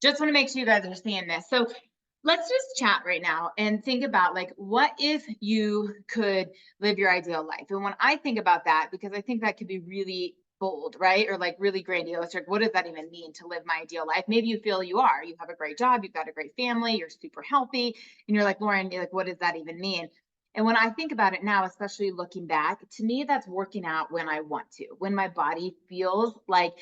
Just want to make sure you guys are seeing this. So let's just chat right now and think about like, what if you could live your ideal life? And when I think about that, because I think that could be really bold, right? Or like really grandiose. Like, what does that even mean to live my ideal life? Maybe you feel you are, you have a great job, you've got a great family, you're super healthy. And you're like, Lauren, you're like, what does that even mean? And when I think about it now, especially looking back, to me, that's working out when I want to, when my body feels like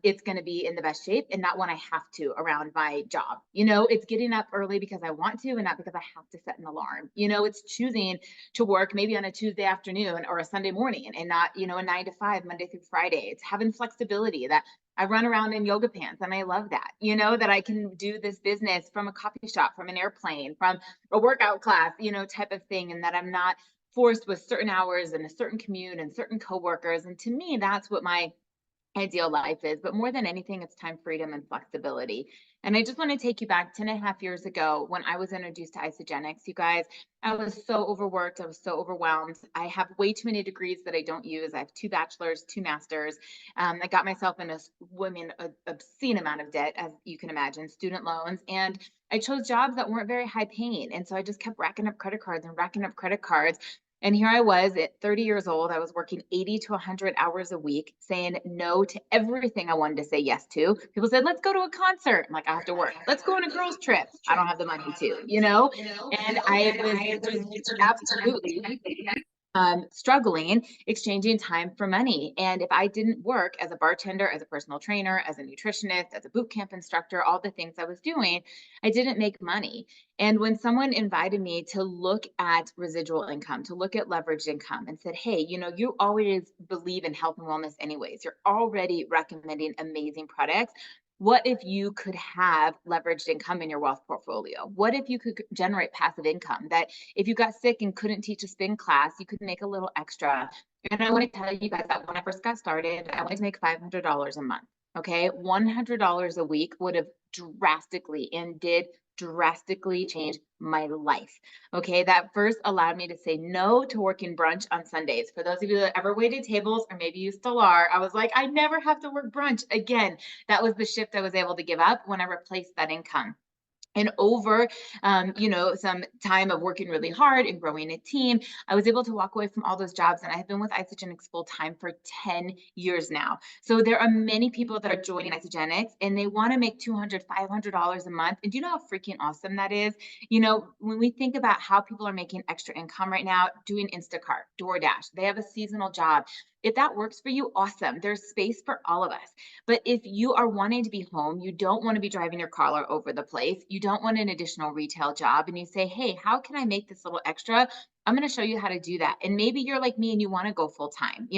it's going to be in the best shape and not when I have to around my job. It's getting up early because I want to and not because I have to set an alarm. It's choosing to work maybe on a Tuesday afternoon or a Sunday morning and not, a 9 to 5, Monday through Friday. It's having flexibility that I run around in yoga pants and I love that, that I can do this business from a coffee shop, from an airplane, from a workout class, type of thing. And that I'm not forced with certain hours and a certain commute and certain coworkers. And to me, that's what my ideal life is. But more than anything, it's time freedom and flexibility. And I just want to take you back 10.5 years ago when I was introduced to isogenics. You guys, I was so overworked. I was so overwhelmed. I have way too many degrees that I don't use. I have 2 bachelors, 2 masters. I got myself in obscene amount of debt, as you can imagine, student loans. And I chose jobs that weren't very high paying. And so I just kept racking up credit cards and racking up credit cards. And here I was at 30 years old. I was working 80 to 100 hours a week, saying no to everything I wanted to say yes to. People said, let's go to a concert. I'm like, I have to work. Let's go on a girls' trip. I don't have the money to. And I was just absolutely struggling exchanging time for money. And if I didn't work as a bartender, as a personal trainer, as a nutritionist, as a boot camp instructor, all the things I was doing, I didn't make money. And when someone invited me to look at residual income, to look at leveraged income and said, hey, you always believe in health and wellness anyways, you're already recommending amazing products. What if you could have leveraged income in your wealth portfolio? What if you could generate passive income that if you got sick and couldn't teach a spin class, you could make a little extra? And I want to tell you guys that when I first got started, I wanted to make $500 a month. Okay. $100 a week would have drastically and did drastically change my life. Okay. That first allowed me to say no to working brunch on Sundays. For those of you that ever waited tables, or maybe you still are, I was like, I never have to work brunch again. That was the shift I was able to give up when I replaced that income. And over, some time of working really hard and growing a team, I was able to walk away from all those jobs. And I've been with Isogenics full time for 10 years now. So there are many people that are joining Isogenics and they want to make $200, $500 a month. And do you know how freaking awesome that is? When we think about how people are making extra income right now, doing Instacart, DoorDash, they have a seasonal job. If that works for you, awesome. There's space for all of us. But if you are wanting to be home, you don't want to be driving your car all over the place, you don't want an additional retail job, and you say, hey, how can I make this little extra? I'm going to show you how to do that. And maybe you're like me and you want to go full time.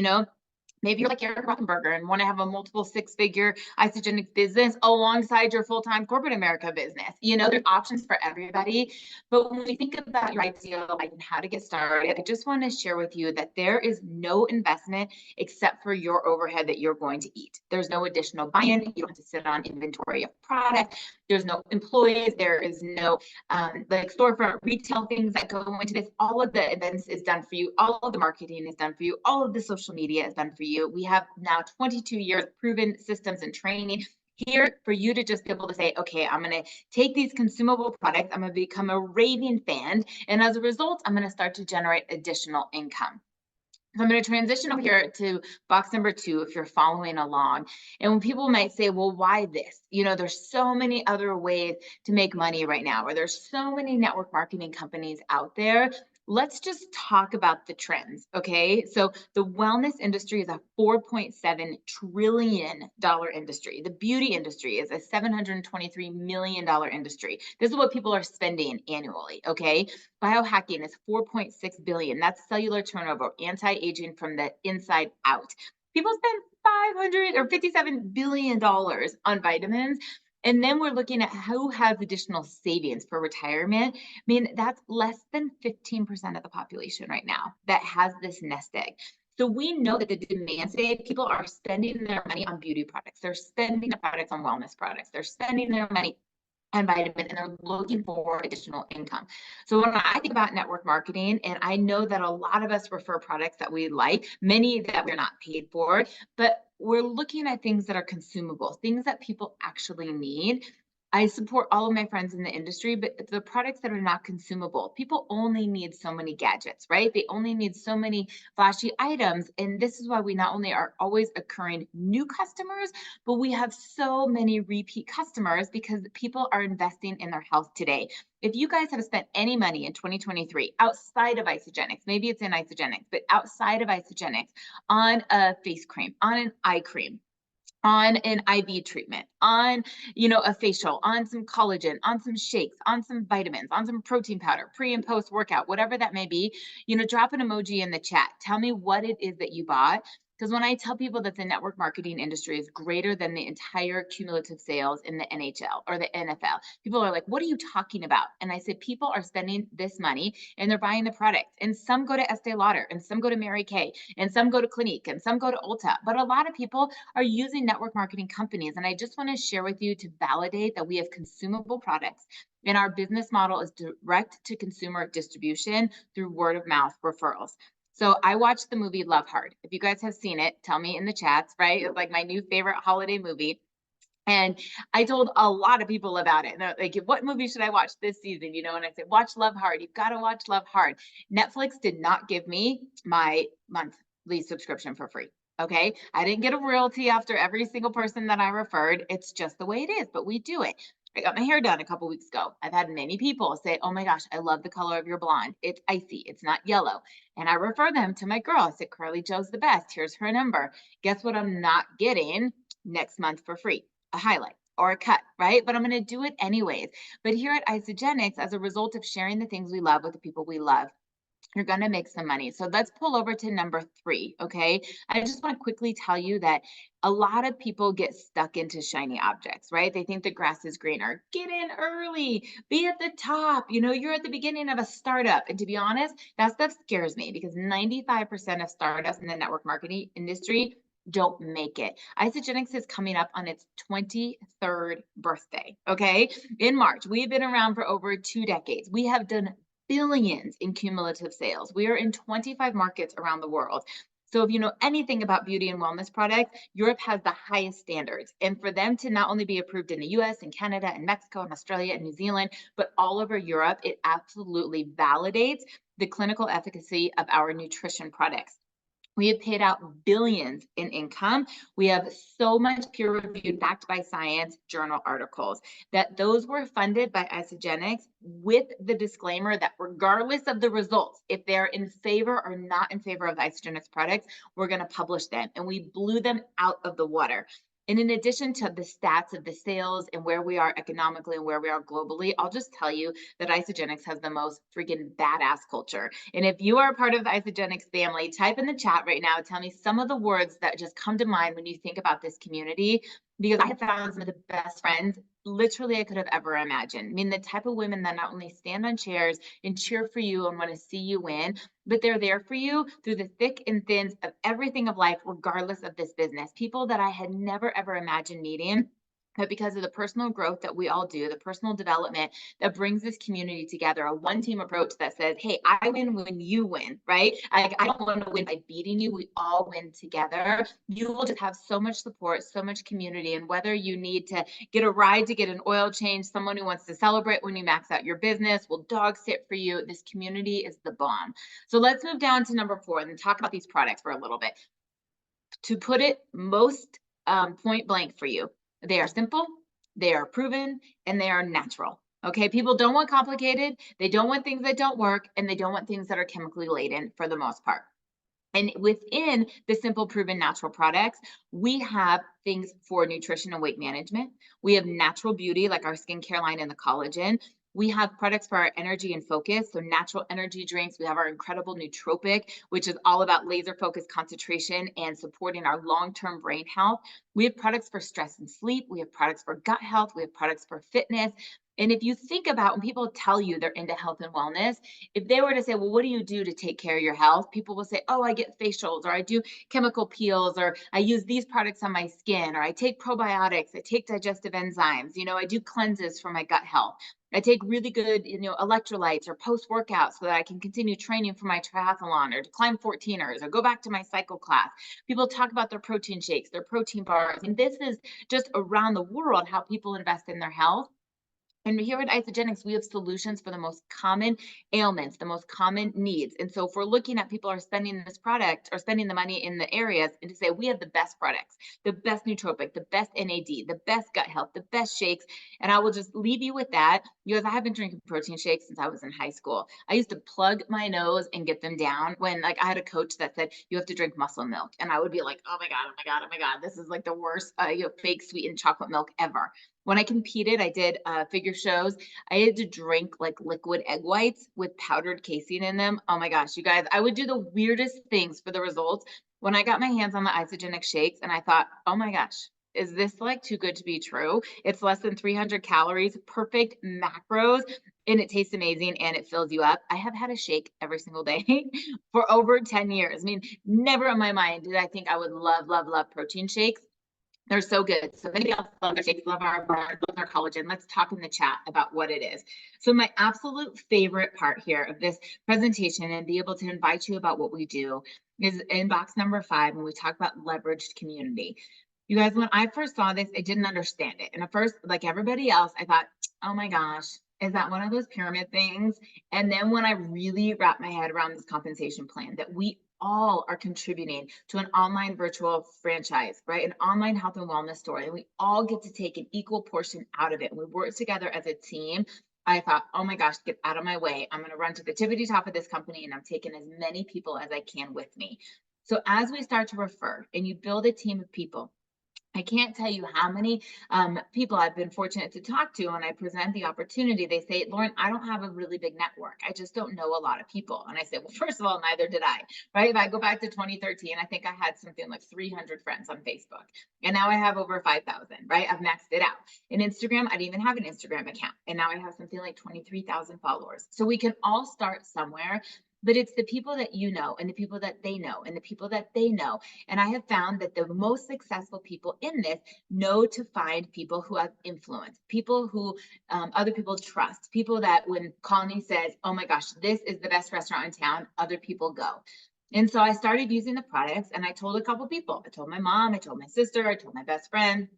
Maybe you're like Eric Rothenberger and want to have a multiple six-figure isogenic business alongside your full-time corporate America business. There's options for everybody. But when we think about your ideal life and how to get started, I just want to share with you that there is no investment except for your overhead that you're going to eat. There's no additional buy-in. You don't have to sit on inventory of product. There's no employees. There is no like storefront retail things that go into this. All of the events is done for you. All of the marketing is done for you. All of the social media is done for you. We have now 22 years proven systems and training here for you to just be able to say, okay, I'm going to take these consumable products. I'm going to become a raving fan. And as a result, I'm going to start to generate additional income. So I'm going to transition over here to box number 2 if you're following along. And when people might say, well, why this? There's so many other ways to make money right now, or there's so many network marketing companies out there. Let's just talk about the trends, okay? So the wellness industry is a $4.7 trillion industry. The beauty industry is a $723 million industry. This is what people are spending annually, okay? Biohacking is 4.6 billion. That's cellular turnover, anti-aging from the inside out. People spend $557 billion on vitamins. And then we're looking at who has additional savings for retirement. I mean, that's less than 15% of the population right now that has this nest egg. So we know that the demand today, people are spending their money on beauty products. They're spending their products on wellness products. They're spending their money and vitamins, and they're looking for additional income. So when I think about network marketing, and I know that a lot of us refer products that we like, many that we're not paid for, but we're looking at things that are consumable, things that people actually need. I support all of my friends in the industry, but the products that are not consumable, people only need so many gadgets, right? They only need so many flashy items. And this is why we not only are always occurring new customers, but we have so many repeat customers because people are investing in their health today. If you guys have spent any money in 2023 outside of Isogenics, maybe it's in Isogenics, but outside of Isogenics on a face cream, on an eye cream, on an IV treatment, on, a facial, on some collagen, on some shakes, on some vitamins, on some protein powder, pre and post workout, whatever that may be, drop an emoji in the chat. Tell me what it is that you bought. Because when I tell people that the network marketing industry is greater than the entire cumulative sales in the NHL or the NFL, people are like, what are you talking about? And I say, people are spending this money and they're buying the product. And some go to Estee Lauder, and some go to Mary Kay, and some go to Clinique, and some go to Ulta. But a lot of people are using network marketing companies. And I just want to share with you to validate that we have consumable products and our business model is direct to consumer distribution through word of mouth referrals. So I watched the movie Love Hard. If you guys have seen it, tell me in the chats, right? It's like my new favorite holiday movie. And I told a lot of people about it. And they're like, what movie should I watch this season? And I said, watch Love Hard. You've got to watch Love Hard. Netflix did not give me my monthly subscription for free. Okay. I didn't get a royalty after every single person that I referred. It's just the way it is, but we do it. I got my hair done a couple weeks ago. I've had many people say, oh my gosh, I love the color of your blonde. It's icy. It's not yellow. And I refer them to my girl. I said, Carly Joe's the best. Here's her number. Guess what I'm not getting next month for free? A highlight or a cut, right? But I'm going to do it anyways. But here at Isogenics, as a result of sharing the things we love with the people we love, you're going to make some money. So let's pull over to number 3. Okay. I just want to quickly tell you that a lot of people get stuck into shiny objects, right? They think the grass is greener. Get in early, be at the top. You're at the beginning of a startup. And to be honest, that stuff scares me because 95% of startups in the network marketing industry don't make it. Isogenics is coming up on its 23rd birthday, okay? In March. We've been around for over 2 decades. We have done billions in cumulative sales. We are in 25 markets around the world. So if you know anything about beauty and wellness products, Europe has the highest standards. And for them to not only be approved in the US and Canada and Mexico and Australia and New Zealand, but all over Europe, it absolutely validates the clinical efficacy of our nutrition products. We have paid out billions in income. We have so much peer-reviewed, backed by science journal articles that those were funded by Isogenics with the disclaimer that regardless of the results, if they're in favor or not in favor of the Isogenics products, we're going to publish them. And we blew them out of the water. And in addition to the stats of the sales and where we are economically and where we are globally, I'll just tell you that Isogenics has the most freaking badass culture. And if you are a part of the Isogenics family, type in the chat right now. Tell me some of the words that just come to mind when you think about this community, because I have found some of the best friends literally I could have ever imagined. I mean, the type of women that not only stand on chairs and cheer for you and want to see you win, but they're there for you through the thick and thins of everything of life, regardless of this business. People that I had never, ever imagined meeting. But because of the personal growth that we all do, the personal development that brings this community together, a one team approach that says, hey, I win when you win, right? I don't want to win by beating you. We all win together. You will just have so much support, so much community. And whether you need to get a ride to get an oil change, someone who wants to celebrate when you max out your business, will dog sit for you. This community is the bomb. So let's move down to number 4 and talk about these products for a little bit. To put it most point blank for you, they are simple, they are proven, and they are natural. Okay, people don't want complicated, they don't want things that don't work, and they don't want things that are chemically laden for the most part. And within the simple, proven natural products, we have things for nutrition and weight management. We have natural beauty, like our skincare line and the collagen. We have products for our energy and focus, so natural energy drinks. We have our incredible nootropic, which is all about laser focused concentration and supporting our long-term brain health. We have products for stress and sleep. We have products for gut health. We have products for fitness. And if you think about when people tell you they're into health and wellness, if they were to say, well, what do you do to take care of your health? People will say, oh, I get facials, or I do chemical peels, or I use these products on my skin, or I take probiotics, I take digestive enzymes, I do cleanses for my gut health. I take really good, electrolytes or post-workout so that I can continue training for my triathlon or to climb 14ers or go back to my cycle class. People talk about their protein shakes, their protein bars. And this is just around the world how people invest in their health. And here at Isogenics, we have solutions for the most common ailments, the most common needs. And so if we're looking at people are spending this product or spending the money in the areas, and to say we have the best products, the best nootropic, the best NAD, the best gut health, the best shakes. And I will just leave you with that because I have been drinking protein shakes since I was in high school. I used to plug my nose and get them down when like I had a coach that said you have to drink muscle milk. And I would be like, oh my God, oh my God, oh my God, this is like the worst fake sweetened chocolate milk ever. When I competed, I did figure shows. I had to drink like liquid egg whites with powdered casein in them. Oh my gosh, you guys, I would do the weirdest things for the results. When I got my hands on the isogenic shakes and I thought, oh my gosh, is this like too good to be true? It's less than 300 calories, perfect macros, and it tastes amazing and it fills you up. I have had a shake every single day for over 10 years. I mean, never in my mind did I think I would love, love, love protein shakes. They're so good. So if anybody else loves our shakes, love our collagen, let's talk in the chat about what it is. So my absolute favorite part here of this presentation and be able to invite you about what we do is in box number 5 when we talk about leveraged community. You guys, when I first saw this, I didn't understand it. And at first, like everybody else, I thought, oh my gosh, is that one of those pyramid things? And then when I really wrapped my head around this compensation plan, that we all are contributing to an online virtual franchise, right? An online health and wellness store. And we all get to take an equal portion out of it. And we work together as a team. I thought, oh my gosh, get out of my way. I'm going to run to the tippity top of this company and I'm taking as many people as I can with me. So as we start to refer and you build a team of people, I can't tell you how many people I've been fortunate to talk to when I present the opportunity. They say, Lauren, I don't have a really big network. I just don't know a lot of people. And I say, well, first of all, neither did I, right? If I go back to 2013, I think I had something like 300 friends on Facebook. And now I have over 5,000, right? I've maxed it out. In Instagram, I didn't even have an Instagram account. And now I have something like 23,000 followers. So we can all start somewhere. But it's the people that you know and the people that they know and the people that they know. And I have found that the most successful people in this know to find people who have influence, people who other people trust, people that when Colony says, oh my gosh, this is the best restaurant in town, other people go. And so I started using the products and I told a couple people. I told my mom, I told my sister, I told my best friend.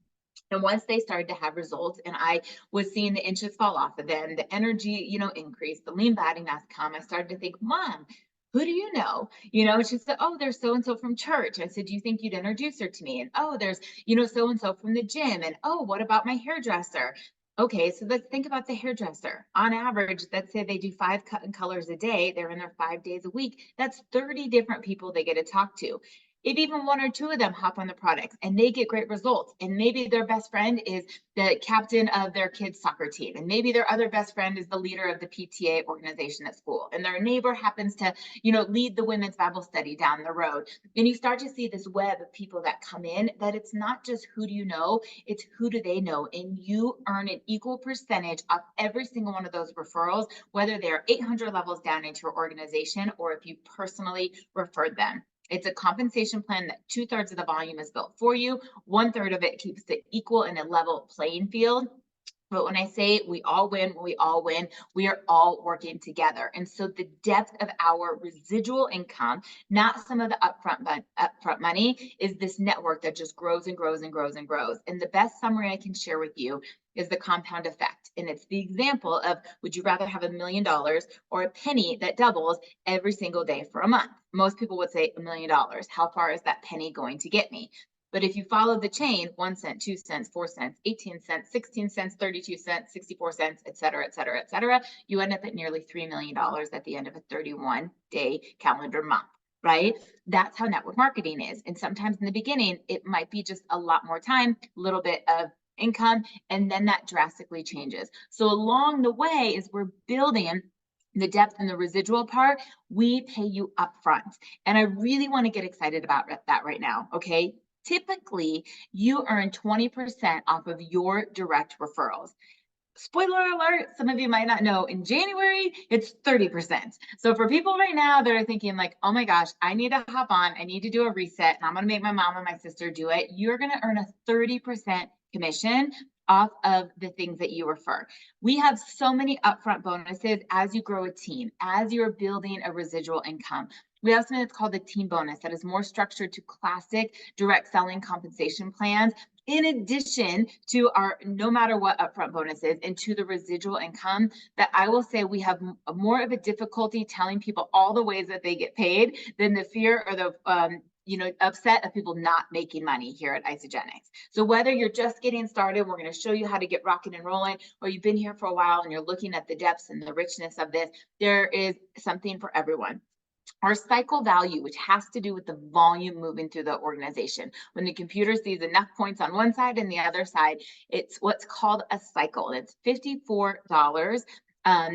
And once they started to have results and I was seeing the inches fall off of them, the energy, increase, the lean body mass come, I started to think, Mom, who do you know? She said, oh, there's so-and-so from church. I said, do you think you'd introduce her to me? And oh, there's, so-and-so from the gym. And oh, what about my hairdresser? Okay, so let's think about the hairdresser. On average, let's say they do 5 cut and colors a day. They're in there 5 days a week. That's 30 different people they get to talk to. If even 1 or 2 of them hop on the products and they get great results, and maybe their best friend is the captain of their kids' soccer team, and maybe their other best friend is the leader of the PTA organization at school, and their neighbor happens to, lead the women's Bible study down the road. And you start to see this web of people that come in, that it's not just who do you know, it's who do they know, and you earn an equal percentage of every single one of those referrals, whether they're 800 levels down into your organization or if you personally referred them. It's a compensation plan that 2/3 of the volume is built for you. 1/3 of it keeps it equal in a level playing field. But when I say we all win, we are all working together. And so the depth of our residual income, not some of the upfront money, is this network that just grows and grows and grows and grows. And the best summary I can share with you is the compound effect. And it's the example of, would you rather have $1 million or a penny that doubles every single day for a month? Most people would say $1 million. How far is that penny going to get me? But if you follow the chain, 1 cent, 2 cents, 4 cents, 18 cents, 16 cents, 32 cents, 64 cents, et cetera, et cetera, et cetera, you end up at nearly $3 million at the end of a 31-day calendar month, right? That's how network marketing is. And sometimes in the beginning, it might be just a lot more time, a little bit of income, and then that drastically changes. So along the way, as we're building the depth and the residual part, we pay you upfront. And I really want to get excited about that right now, okay? Typically, you earn 20% off of your direct referrals. Spoiler alert, some of you might not know, in January, it's 30%. So for people right now that are thinking like, oh my gosh, I need to hop on, I need to do a reset, and I'm going to make my mom and my sister do it, you're going to earn a 30% commission off of the things that you refer. We have so many upfront bonuses as you grow a team, as you're building a residual income. We have something that's called the team bonus that is more structured to classic direct selling compensation plans, in addition to our no matter what upfront bonuses and to the residual income, that I will say we have more of a difficulty telling people all the ways that they get paid than the fear or the upset of people not making money here at Isagenix. So whether you're just getting started, we're going to show you how to get rocking and rolling, or you've been here for a while and you're looking at the depths and the richness of this, there is something for everyone. Our cycle value, which has to do with the volume moving through the organization. When the computer sees enough points on one side and the other side, it's what's called a cycle. It's $54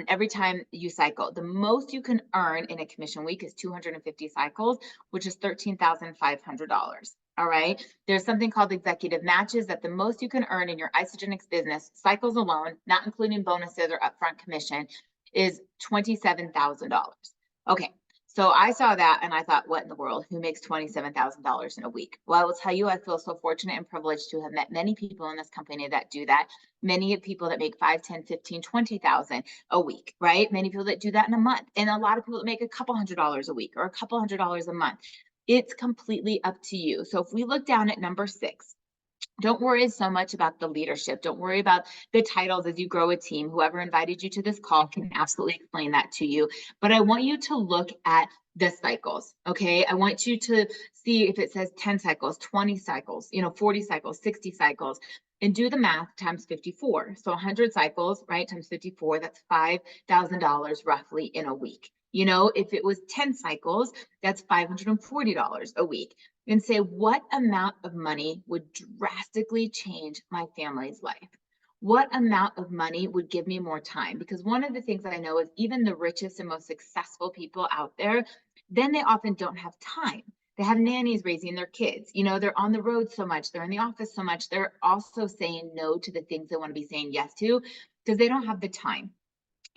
every time you cycle. The most you can earn in a commission week is 250 cycles, which is $13,500. All right. There's something called executive matches that the most you can earn in your Isagenix business, cycles alone, not including bonuses or upfront commission, is $27,000. Okay. So I saw that and I thought, what in the world? Who makes $27,000 in a week? Well, I will tell you, I feel so fortunate and privileged to have met many people in this company that do that. Many people that make 5, 10, 15, 20,000 a week, right? Many people that do that in a month. And a lot of people that make a couple $100s a week or a couple $100s a month. It's completely up to you. So if we look down at number 6, don't worry so much about the leadership. Don't worry about the titles as you grow a team. Whoever invited you to this call can absolutely explain that to you. But I want you to look at the cycles, okay? I want you to see if it says 10 cycles, 20 cycles, 40 cycles, 60 cycles, and do the math times 54. So 100 cycles, right, times 54, that's $5,000 roughly in a week. If it was 10 cycles, that's $540 a week. And say, what amount of money would drastically change my family's life? What amount of money would give me more time? Because one of the things I know is even the richest and most successful people out there, then they often don't have time. They have nannies raising their kids. They're on the road so much. They're in the office so much. They're also saying no to the things they want to be saying yes to because they don't have the time.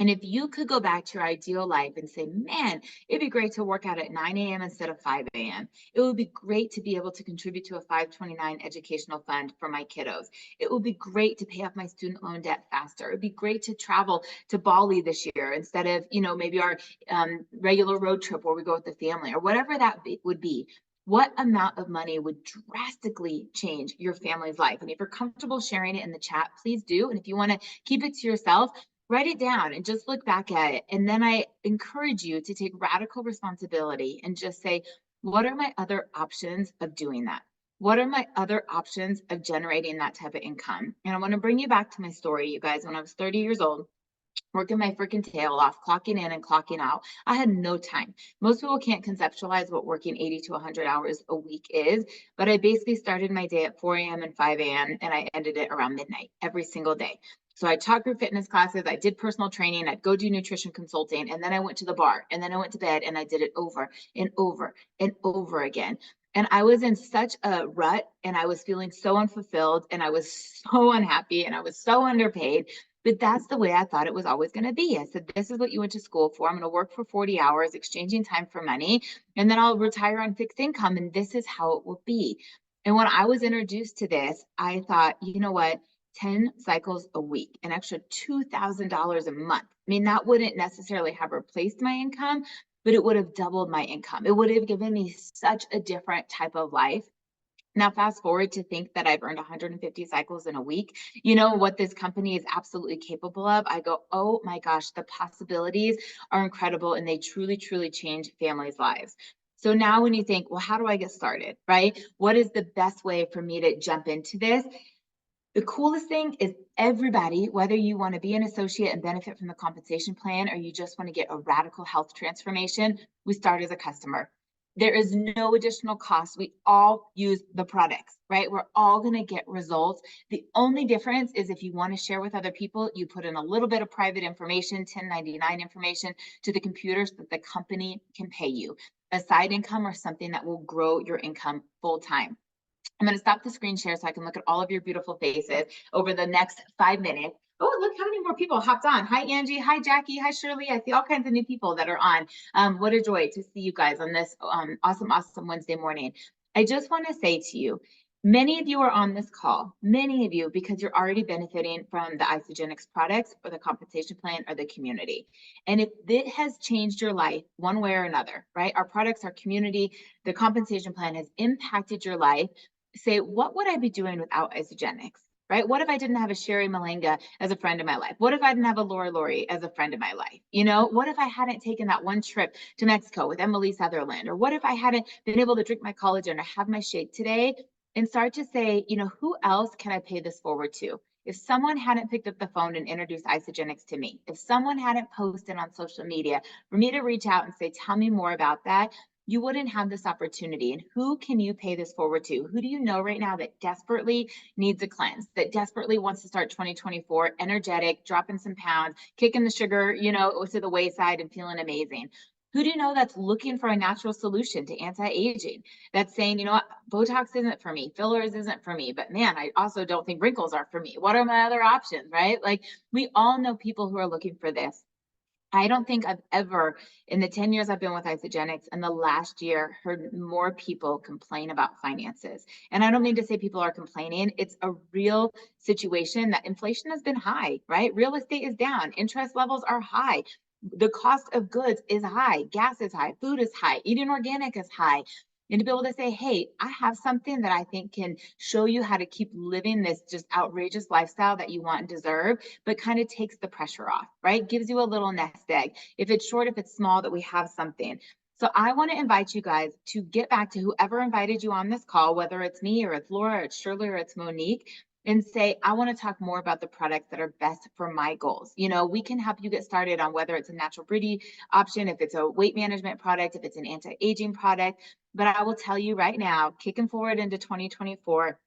And if you could go back to your ideal life and say, man, it'd be great to work out at 9 a.m. instead of 5 a.m. It would be great to be able to contribute to a 529 educational fund for my kiddos. It would be great to pay off my student loan debt faster. It'd be great to travel to Bali this year instead of, maybe our regular road trip where we go with the family or whatever that would be. What amount of money would drastically change your family's life? And if you're comfortable sharing it in the chat, please do. And if you want to keep it to yourself, write it down and just look back at it. And then I encourage you to take radical responsibility and just say, what are my other options of doing that? What are my other options of generating that type of income? And I want to bring you back to my story, you guys. When I was 30 years old, working my freaking tail off, clocking in and clocking out, I had no time. Most people can't conceptualize what working 80 to 100 hours a week is, but I basically started my day at 4 a.m. and 5 a.m. and I ended it around midnight every single day. So I taught group fitness classes, I did personal training, I'd go do nutrition consulting, and then I went to the bar, and then I went to bed, and I did it over and over and over again. And I was in such a rut, and I was feeling so unfulfilled, and I was so unhappy, and I was so underpaid. But that's the way I thought it was always going to be. I said, this is what you went to school for. I'm going to work for 40 hours, exchanging time for money, and then I'll retire on fixed income, and this is how it will be. And when I was introduced to this, I thought, you know what? 10 cycles a week, an extra $2,000 a month. I mean, that wouldn't necessarily have replaced my income, but it would have doubled my income. It would have given me such a different type of life. Now, fast forward to think that I've earned 150 cycles in a week. What this company is absolutely capable of. I go, oh my gosh, the possibilities are incredible and they truly, truly change families' lives. So now when you think, well, how do I get started, right? What is the best way for me to jump into this? The coolest thing is everybody, whether you want to be an associate and benefit from the compensation plan or you just want to get a radical health transformation, we start as a customer. There is no additional cost. We all use the products, right? We're all going to get results. The only difference is if you want to share with other people, you put in a little bit of private information, 1099 information to the computer so that the company can pay you. A side income or something that will grow your income full time. I'm going to stop the screen share so I can look at all of your beautiful faces over the next 5 minutes. Oh, look how many more people hopped on. Hi, Angie. Hi, Jackie. Hi, Shirley. I see all kinds of new people that are on. What a joy to see you guys on this awesome Wednesday morning. I just want to say to you, many of you are on this call, many of you, because you're already benefiting from the Isagenix products or the compensation plan or the community. And if it has changed your life one way or another, right? Our products, our community, the compensation plan has impacted your life. say, what would I be doing without Isogenics? Right? What if I didn't have a Sherry Malenga as a friend in my life? What if I didn't have a Laura Lori as a friend in my life? You know, what if I hadn't taken that one trip to Mexico with Emily Sutherland? Or what if I hadn't been able to drink my collagen or have my shake today? And start to say, you know, who else can I pay this forward to? If someone hadn't picked up the phone and introduced Isogenics to me, if someone hadn't posted on social media for me to reach out and say, tell me more about that, you wouldn't have this opportunity. And who can you pay this forward to? Who do you know right now that desperately needs a cleanse, that desperately wants to start 2024 energetic, dropping some pounds, kicking the sugar, you know, to the wayside and feeling amazing? Who do you know that's looking for a natural solution to anti-aging? That's saying, you know what, Botox isn't for me, fillers isn't for me, but man, I also don't think wrinkles are for me. What are my other options, right? Like we all know people who are looking for this. I don't think I've ever, in the 10 years I've been with Isogenics and the last year, heard more people complain about finances. And I don't mean to say people are complaining. It's a real situation that inflation has been high, right? Real estate is down, interest levels are high. The cost of goods is high, gas is high, food is high, eating organic is high. And to be able to say, hey, I have something that I think can show you how to keep living this just outrageous lifestyle that you want and deserve, but kind of takes the pressure off, right? Gives you a little nest egg. If it's short, if it's small, that we have something. So I want to invite you guys to get back to whoever invited you on this call, whether it's me or it's Laura, or it's Shirley, or it's Monique, and say, I want to talk more about the products that are best for my goals. You know, we can help you get started on whether it's a natural beauty option, if it's a weight management product, if it's an anti-aging product. But I will tell you right now, kicking forward into 2024,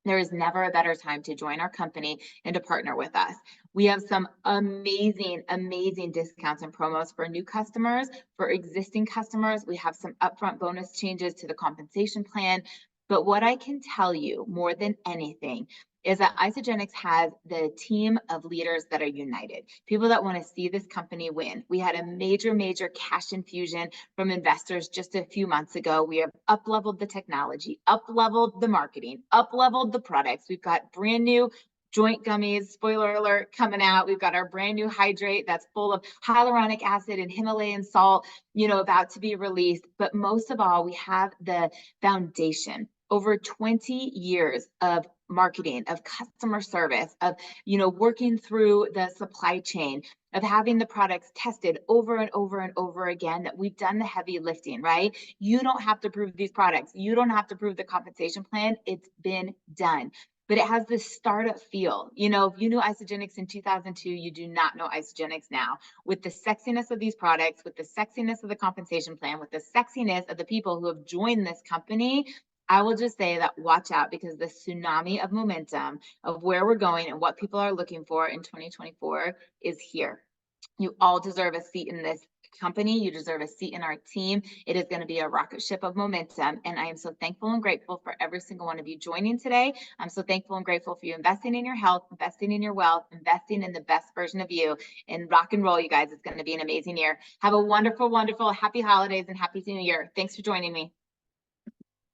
there is never a better time to join our company and to partner with us. We have some amazing, amazing discounts and promos for new customers, for existing customers. We have some upfront bonus changes to the compensation plan. But what I can tell you more than anything is that Isogenics has the team of leaders that are united, people that want to see this company win. We had a major, major cash infusion from investors just a few months ago. We have up-leveled the technology, up-leveled the marketing, up-leveled the products. We've got brand new joint gummies, spoiler alert, coming out. We've got our brand new hydrate that's full of hyaluronic acid and Himalayan salt, you know, about to be released. But most of all, we have the foundation, over 20 years of marketing, of customer service, of, you know, working through the supply chain, of having the products tested over and over and over again, that we've done the heavy lifting, right? You don't have to prove these products. You don't have to prove the compensation plan. It's been done. But it has this startup feel. You know, if you knew Isogenics in 2002, you do not know Isogenics now. With the sexiness of these products, with the sexiness of the compensation plan, with the sexiness of the people who have joined this company, I will just say that watch out, because the tsunami of momentum of where we're going and what people are looking for in 2024 is here. You all deserve a seat in this company. You deserve a seat in our team. It is going to be a rocket ship of momentum. And I am so thankful and grateful for every single one of you joining today. I'm so thankful and grateful for you investing in your health, investing in your wealth, investing in the best version of you. And rock and roll, you guys. It's going to be an amazing year. Have a wonderful, wonderful, happy holidays and happy new year. Thanks for joining me.